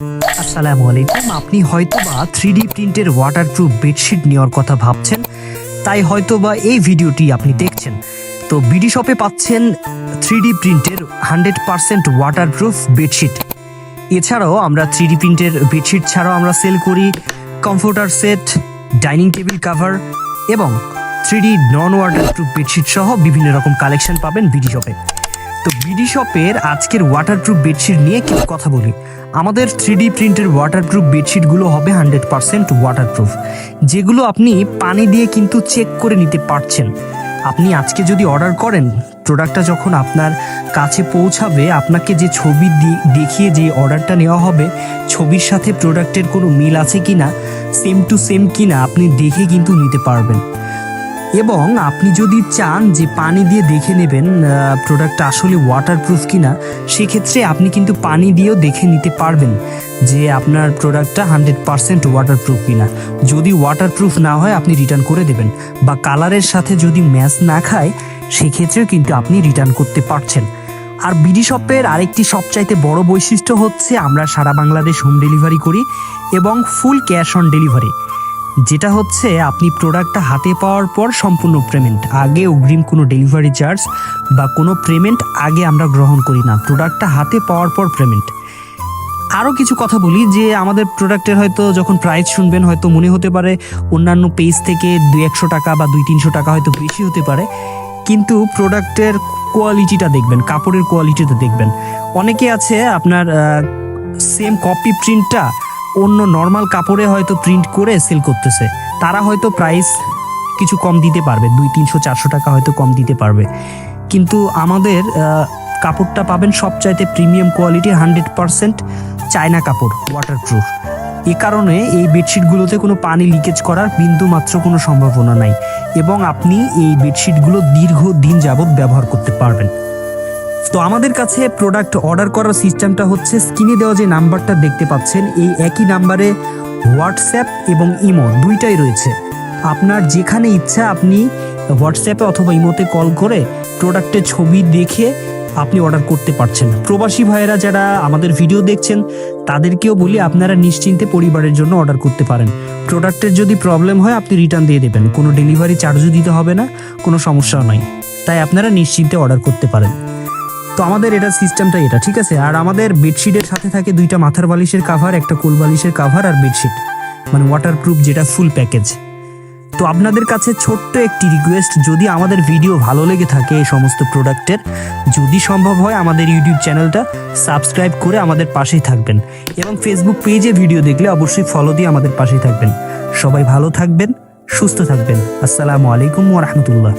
আসসালামু আলাইকুম। আপনি হয়তোবা 3D প্রিন্টের ওয়াটারপ্রুফ বেডশিট নেওয়ার কথা ভাবছেন, তাই হয়তোবা এই ভিডিওটি আপনি দেখছেন। তো বিডি শপে পাচ্ছেন 3D প্রিন্টের 100% ওয়াটারপ্রুফ বেডশিট। এছাড়াও আমরা 3D প্রিন্টের বেডশিট ছাড়াও আমরা সেল করি comforter set, dining table cover এবং 3D নন ওয়াটারপ্রুফ বেডশিট সহ বিভিন্ন রকম কালেকশন পাবেন বিডি শপে। তো বিডি শপের আজকের ওয়াটারপ্রুফ বেডশিট নিয়ে কিছু কথা বলি। আমাদের 3D প্রিন্টের ওয়াটারপ্রুফ বেডশিটগুলো হবে 100% ওয়াটারপ্রুফ, যেগুলো আপনি পানি দিয়ে কিন্তু চেক করে নিতে পারছেন। আপনি আজকে যদি অর্ডার করেন, প্রোডাক্টটা যখন আপনার কাছে পৌঁছাবে, আপনাকে যে ছবি দেখিয়ে যে অর্ডারটা নেওয়া হবে, ছবির সাথে প্রোডাক্টের কোনো মিল আছে কি না, সেম টু সেম কি না, আপনি দেখে কিন্তু নিতে পারবেন। এবং আপনি যদি চান যে পানি দিয়ে দেখে নেবেন প্রোডাক্টটা আসলে ওয়াটারপ্রুফ কিনা, সেক্ষেত্রে আপনি কিন্তু পানি দিয়েও দেখে নিতে পারবেন যে আপনার প্রোডাক্টটা 100% ওয়াটারপ্রুফ কিনা। যদি ওয়াটারপ্রুফ না হয় আপনি রিটার্ন করে দেবেন, বা কালারের সাথে যদি ম্যাচ না খায় সেক্ষেত্রেও কিন্তু আপনি রিটার্ন করতে পারছেন। আর বিডি শপের আরেকটি সবচাইতে বড় বৈশিষ্ট্য হচ্ছে আমরা সারা বাংলাদেশ হোম ডেলিভারি করি এবং ফুল ক্যাশ অন ডেলিভারি, যেটা হচ্ছে আপনি প্রোডাক্টটা হাতে পাওয়ার পর সম্পূর্ণ পেমেন্ট, আগে অগ্রিম কোনো ডেলিভারি চার্জ বা কোনো পেমেন্ট আগে আমরা গ্রহণ করি না, প্রোডাক্টটা হাতে পাওয়ার পর পেমেন্ট। আরও কিছু কথা বলি যে আমাদের প্রোডাক্টের হয়তো যখন প্রাইস শুনবেন হয়তো মনে হতে পারে অন্যান্য পেজ থেকে 200-100 টাকা বা 200-300 টাকা হয়তো বেশি হতে পারে, কিন্তু প্রোডাক্টের কোয়ালিটিটা দেখবেন, কাপড়ের কোয়ালিটিটা দেখবেন। অনেকে আছে আপনার সেম কপি প্রিন্টটা অন্য নর্মাল কাপড়ে হয়তো প্রিন্ট করে সেল করতেছে, তারা হয়তো প্রাইস কিছু কম দিতে পারবে, 200-300-400 টাকা হয়তো কম দিতে পারবে, কিন্তু আমাদের কাপড়টা পাবেন সবচাইতে প্রিমিয়াম কোয়ালিটির 100% চায়না কাপড়, ওয়াটারপ্রুফ। এ কারণে এই বেডশিটগুলোতে কোনো পানি লিকেজ করার বিন্দু মাত্র কোনো সম্ভাবনা নাই, এবং আপনি এই বেডশিটগুলো দীর্ঘদিন যাবৎ ব্যবহার করতে পারবেন। তো আমাদের কাছে প্রোডাক্ট অর্ডার করার সিস্টেমটা হচ্ছে স্ক্রিনে দেওয়া যে নাম্বারটা দেখতে পাচ্ছেন, এই একই নাম্বারে হোয়াটসঅ্যাপ এবং ইমো দুইটাই রয়েছে। আপনার যেখানে ইচ্ছা আপনি হোয়াটসঅ্যাপে অথবা ইমোতে কল করে প্রোডাক্টের ছবি দেখে আপনি অর্ডার করতে পারছেন। প্রবাসী ভাইয়েরা যারা আমাদের ভিডিও দেখছেন তাদেরকেও বলি আপনারা নিশ্চিন্তে পরিবারের জন্য অর্ডার করতে পারেন। প্রোডাক্টের যদি প্রবলেম হয় আপনি রিটার্ন দিয়ে দেবেন, কোনো ডেলিভারি চার্জও দিতে হবে না, কোনো সমস্যা নয়, তাই আপনারা নিশ্চিন্তে অর্ডার করতে পারেন। তো আমাদের এটা সিস্টেমটা এটা, ঠিক আছে। আর আমাদের বেডশিটের সাথে থাকে 2টা মাথার বালিশের কাভার, একটা কোল বালিশের কাভার আর বেডশিট, মানে ওয়াটারপ্রুফ, যেটা ফুল প্যাকেজ। তো আপনাদের কাছে ছোট্ট একটি রিকোয়েস্ট, যদি আমাদের ভিডিও ভালো লেগে থাকে এই সমস্ত প্রোডাক্টের, যদি সম্ভব হয় আমাদের ইউটিউব চ্যানেলটা সাবস্ক্রাইব করে আমাদের পাশেই থাকবেন, এবং ফেসবুক পেজে ভিডিও দেখলে অবশ্যই ফলো দিয়ে আমাদের পাশেই থাকবেন। সবাই ভালো থাকবেন, সুস্থ থাকবেন। আসসালামু আলাইকুম ওয়া রাহমাতুল্লাহ।